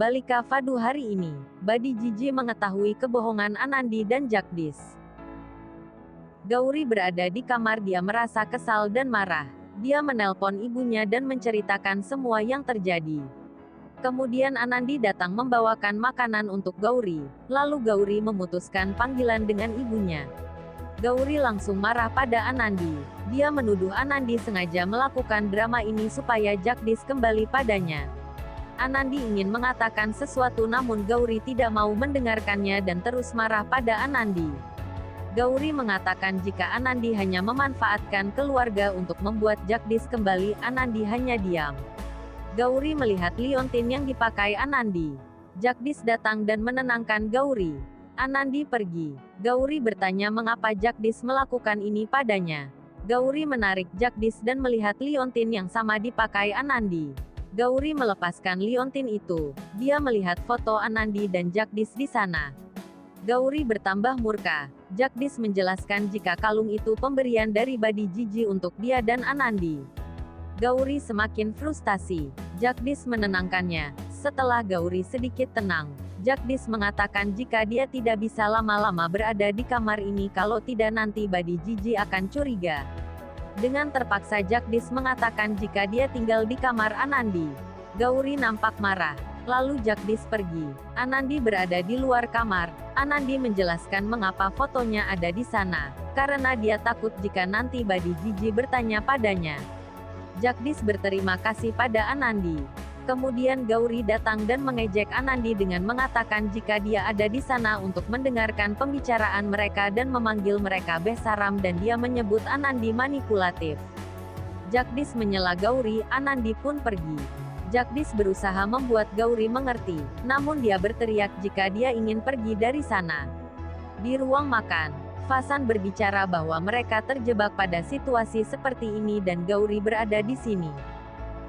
balik ke Fadu hari ini, Badi Jiji mengetahui kebohongan Anandi dan Jagdish. Gauri berada di kamar, dia merasa kesal dan marah. Dia menelpon ibunya dan menceritakan semua yang terjadi. Kemudian Anandi datang membawakan makanan untuk Gauri, lalu Gauri memutuskan panggilan dengan ibunya. Gauri langsung marah pada Anandi. Dia menuduh Anandi sengaja melakukan drama ini supaya Jagdish kembali padanya. Anandi ingin mengatakan sesuatu namun Gauri tidak mau mendengarkannya dan terus marah pada Anandi. Gauri mengatakan jika Anandi hanya memanfaatkan keluarga untuk membuat Jagdish kembali, Anandi hanya diam. Gauri melihat liontin yang dipakai Anandi. Jagdish datang dan menenangkan Gauri. Anandi pergi. Gauri bertanya mengapa Jagdish melakukan ini padanya. Gauri menarik Jagdish dan melihat liontin yang sama dipakai Anandi. Gauri melepaskan liontin itu. Dia melihat foto Anandi dan Jagdish di sana. Gauri bertambah murka. Jagdish menjelaskan jika kalung itu pemberian dari Badi Jiji untuk dia dan Anandi. Gauri semakin frustasi. Jagdish menenangkannya. Setelah Gauri sedikit tenang, Jagdish mengatakan jika dia tidak bisa lama-lama berada di kamar ini kalau tidak nanti Badi Jiji akan curiga. Dengan terpaksa Jagdish mengatakan jika dia tinggal di kamar Anandi. Gauri nampak marah. Lalu Jagdish pergi. Anandi berada di luar kamar. Anandi menjelaskan mengapa fotonya ada di sana. Karena dia takut jika nanti Badi Jiji bertanya padanya. Jagdish berterima kasih pada Anandi. Kemudian Gauri datang dan mengejek Anandi dengan mengatakan jika dia ada di sana untuk mendengarkan pembicaraan mereka dan memanggil mereka besaram dan dia menyebut Anandi manipulatif. Jagdish menyela Gauri, Anandi pun pergi. Jagdish berusaha membuat Gauri mengerti, namun dia berteriak jika dia ingin pergi dari sana. Di ruang makan, Fasan berbicara bahwa mereka terjebak pada situasi seperti ini dan Gauri berada di sini.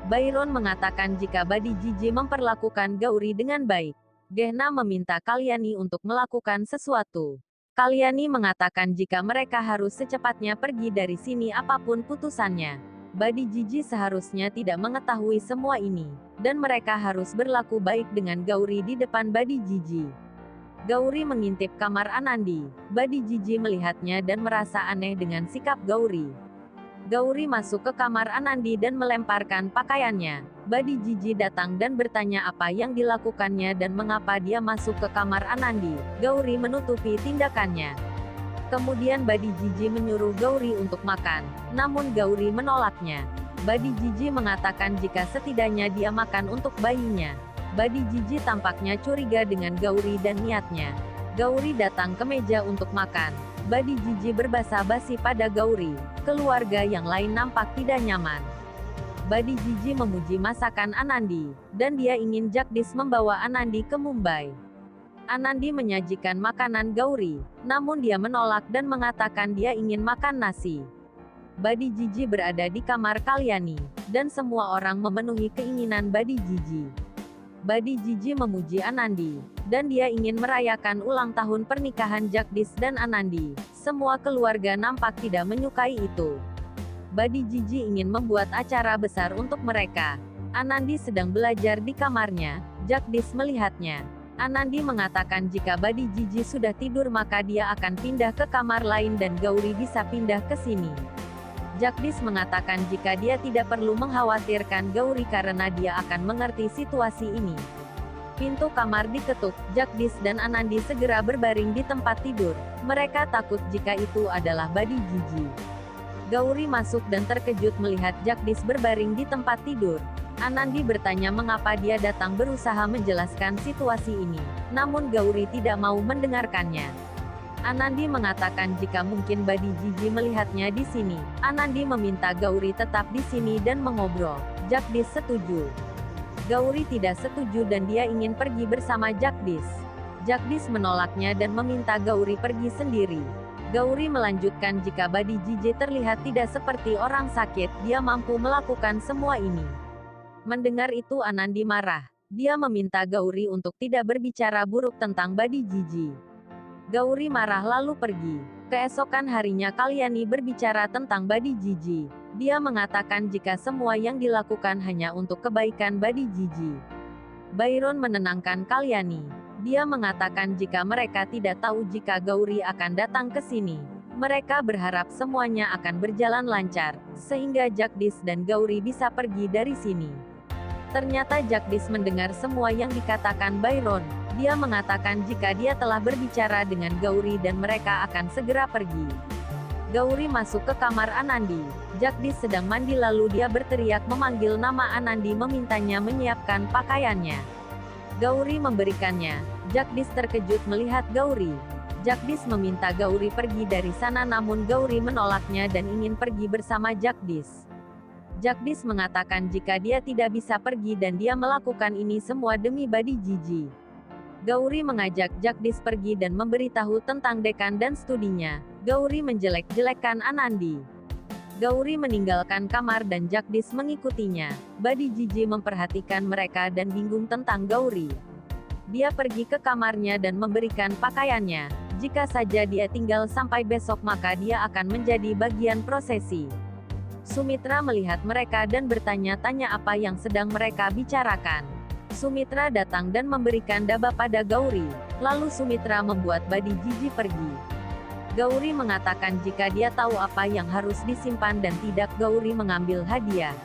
Byron mengatakan jika Badi Jiji memperlakukan Gauri dengan baik. Gehna meminta Kalyani untuk melakukan sesuatu. Kalyani mengatakan jika mereka harus secepatnya pergi dari sini apapun putusannya. Badi Jiji seharusnya tidak mengetahui semua ini, dan mereka harus berlaku baik dengan Gauri di depan Badi Jiji. Gauri mengintip kamar Anandi. Badi Jiji melihatnya dan merasa aneh dengan sikap Gauri. Gauri masuk ke kamar Anandi dan melemparkan pakaiannya. Badi Jiji datang dan bertanya apa yang dilakukannya dan mengapa dia masuk ke kamar Anandi. Gauri menutupi tindakannya. Kemudian Badi Jiji menyuruh Gauri untuk makan, namun Gauri menolaknya. Badi Jiji mengatakan jika setidaknya dia makan untuk bayinya. Badi Jiji tampaknya curiga dengan Gauri dan niatnya. Gauri datang ke meja untuk makan. Badi Jiji berbasa-basi pada Gauri. Keluarga yang lain nampak tidak nyaman. Badi Jiji memuji masakan Anandi, dan dia ingin Jagdish membawa Anandi ke Mumbai. Anandi menyajikan makanan Gauri, namun dia menolak dan mengatakan dia ingin makan nasi. Badi Jiji berada di kamar Kalyani, dan semua orang memenuhi keinginan Badi Jiji. Badi Jiji memuji Anandi, dan dia ingin merayakan ulang tahun pernikahan Jagdish dan Anandi. Semua keluarga nampak tidak menyukai itu. Badi Jiji ingin membuat acara besar untuk mereka. Anandi sedang belajar di kamarnya. Jagdish melihatnya. Anandi mengatakan jika Badi Jiji sudah tidur maka dia akan pindah ke kamar lain dan Gauri bisa pindah ke sini. Jagdish mengatakan jika dia tidak perlu mengkhawatirkan Gauri karena dia akan mengerti situasi ini. Pintu kamar diketuk, Jagdish dan Anandi segera berbaring di tempat tidur. Mereka takut jika itu adalah Badi Jiji. Gauri masuk dan terkejut melihat Jagdish berbaring di tempat tidur. Anandi bertanya mengapa dia datang berusaha menjelaskan situasi ini, namun Gauri tidak mau mendengarkannya. Anandi mengatakan jika mungkin Badi Jiji melihatnya di sini. Anandi meminta Gauri tetap di sini dan mengobrol. Jagdish setuju. Gauri tidak setuju dan dia ingin pergi bersama Jagdish. Jagdish menolaknya dan meminta Gauri pergi sendiri. Gauri melanjutkan jika Badi Jiji terlihat tidak seperti orang sakit, dia mampu melakukan semua ini. Mendengar itu Anandi marah. Dia meminta Gauri untuk tidak berbicara buruk tentang Badi Jiji. Gauri marah lalu pergi. Keesokan harinya Kalyani berbicara tentang Badi Jiji. Dia mengatakan jika semua yang dilakukan hanya untuk kebaikan Badi Jiji. Byron menenangkan Kalyani. Dia mengatakan jika mereka tidak tahu jika Gauri akan datang ke sini. Mereka berharap semuanya akan berjalan lancar, sehingga Jagdish dan Gauri bisa pergi dari sini. Ternyata Jagdish mendengar semua yang dikatakan Byron. Dia mengatakan jika dia telah berbicara dengan Gauri dan mereka akan segera pergi. Gauri masuk ke kamar Anandi. Jagdish sedang mandi lalu dia berteriak memanggil nama Anandi memintanya menyiapkan pakaiannya. Gauri memberikannya. Jagdish terkejut melihat Gauri. Jagdish meminta Gauri pergi dari sana namun Gauri menolaknya dan ingin pergi bersama Jagdish. Jagdish mengatakan jika dia tidak bisa pergi dan dia melakukan ini semua demi Badi Jiji. Gauri mengajak Jagdish pergi dan memberitahu tentang dekan dan studinya. Gauri menjelek-jelekkan Anandi. Gauri meninggalkan kamar dan Jagdish mengikutinya. Badi Jiji memperhatikan mereka dan bingung tentang Gauri. Dia pergi ke kamarnya dan memberikan pakaiannya. Jika saja dia tinggal sampai besok maka dia akan menjadi bagian prosesi. Sumitra melihat mereka dan bertanya-tanya apa yang sedang mereka bicarakan. Sumitra datang dan memberikan daba pada Gauri. Lalu Sumitra membuat Badi Jiji pergi. Gauri mengatakan jika dia tahu apa yang harus disimpan dan tidak Gauri mengambil hadiah.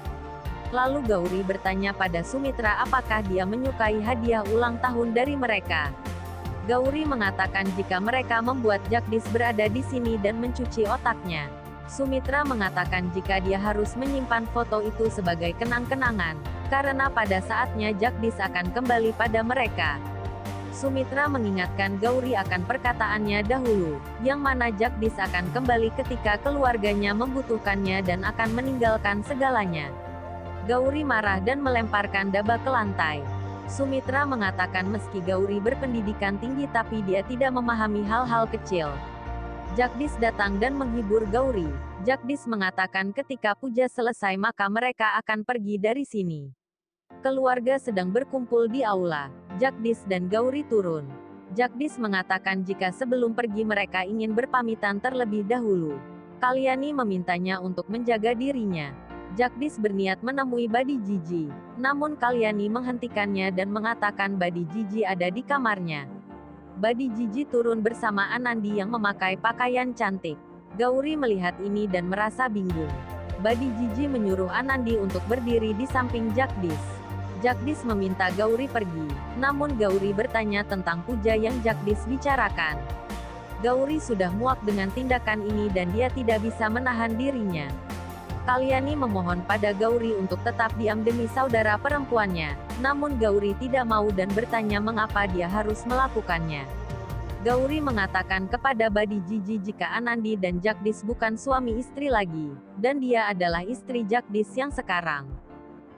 Lalu Gauri bertanya pada Sumitra apakah dia menyukai hadiah ulang tahun dari mereka. Gauri mengatakan jika mereka membuat Jagdish berada di sini dan mencuci otaknya. Sumitra mengatakan jika dia harus menyimpan foto itu sebagai kenang-kenangan, karena pada saatnya Jagdish akan kembali pada mereka. Sumitra mengingatkan Gauri akan perkataannya dahulu, yang mana Jagdish akan kembali ketika keluarganya membutuhkannya dan akan meninggalkan segalanya. Gauri marah dan melemparkan daba ke lantai. Sumitra mengatakan meski Gauri berpendidikan tinggi tapi dia tidak memahami hal-hal kecil. Jagdish datang dan menghibur Gauri. Jagdish mengatakan ketika puja selesai maka mereka akan pergi dari sini. Keluarga sedang berkumpul di aula. Jagdish dan Gauri turun. Jagdish mengatakan jika sebelum pergi mereka ingin berpamitan terlebih dahulu. Kalyani memintanya untuk menjaga dirinya. Jagdish berniat menemui Badi Jiji, namun Kalyani menghentikannya dan mengatakan Badi Jiji ada di kamarnya. Badi Jiji turun bersama Anandi yang memakai pakaian cantik. Gauri melihat ini dan merasa bingung. Badi Jiji menyuruh Anandi untuk berdiri di samping Jagdish. Jagdish meminta Gauri pergi, namun Gauri bertanya tentang puja yang Jagdish bicarakan. Gauri sudah muak dengan tindakan ini dan dia tidak bisa menahan dirinya. Kalyani memohon pada Gauri untuk tetap diam demi saudara perempuannya, namun Gauri tidak mau dan bertanya mengapa dia harus melakukannya. Gauri mengatakan kepada Badi Jiji jika Anandi dan Jagdish bukan suami istri lagi, dan dia adalah istri Jagdish yang sekarang.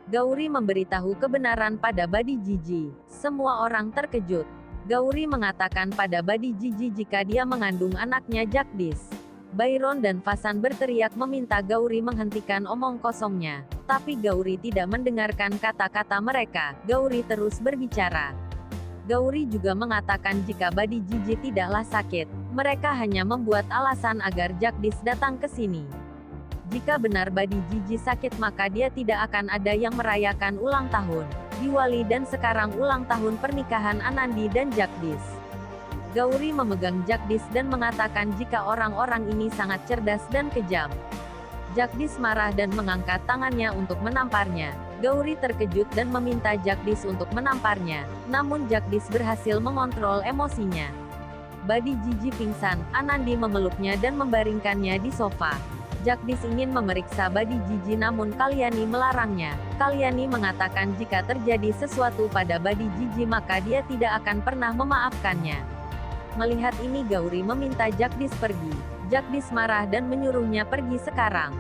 Gauri memberitahu kebenaran pada Badi Jiji. Semua orang terkejut. Gauri mengatakan pada Badi Jiji jika dia mengandung anaknya Jagdish. Byron dan Fasan berteriak meminta Gauri menghentikan omong kosongnya, tapi Gauri tidak mendengarkan kata-kata mereka. Gauri terus berbicara. Gauri juga mengatakan jika Badi Jiji tidaklah sakit, mereka hanya membuat alasan agar Jagdish datang ke sini. Jika benar Badi Jiji sakit maka dia tidak akan ada yang merayakan ulang tahun, Diwali dan sekarang ulang tahun pernikahan Anandi dan Jagdish. Gauri memegang Jagdish dan mengatakan jika orang-orang ini sangat cerdas dan kejam. Jagdish marah dan mengangkat tangannya untuk menamparnya. Gauri terkejut dan meminta Jagdish untuk menamparnya, namun Jagdish berhasil mengontrol emosinya. Badi Jiji pingsan, Anandi memeluknya dan membaringkannya di sofa. Jagdish ingin memeriksa Badi Jiji namun Kalyani melarangnya. Kalyani mengatakan jika terjadi sesuatu pada Badi Jiji maka dia tidak akan pernah memaafkannya. Melihat ini Gauri meminta Jagdish pergi. Jagdish marah dan menyuruhnya pergi sekarang.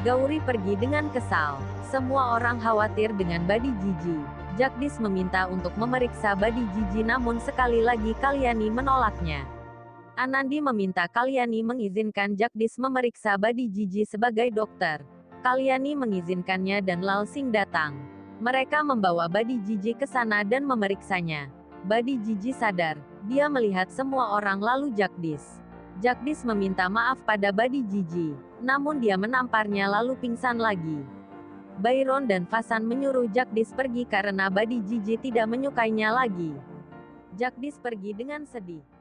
Gauri pergi dengan kesal. Semua orang khawatir dengan Badi Jiji. Jagdish meminta untuk memeriksa Badi Jiji namun sekali lagi Kalyani menolaknya. Anandi meminta Kalyani mengizinkan Jagdish memeriksa Badi Jiji sebagai dokter. Kalyani mengizinkannya dan Lal Singh datang. Mereka membawa Badi Jiji ke sana dan memeriksanya. Badi Jiji sadar. Dia melihat semua orang lalu Jagdish. Jagdish meminta maaf pada Badi Jiji, namun dia menamparnya lalu pingsan lagi. Byron dan Fasan menyuruh Jagdish pergi karena Badi Gigi tidak menyukainya lagi. Jagdish pergi dengan sedih.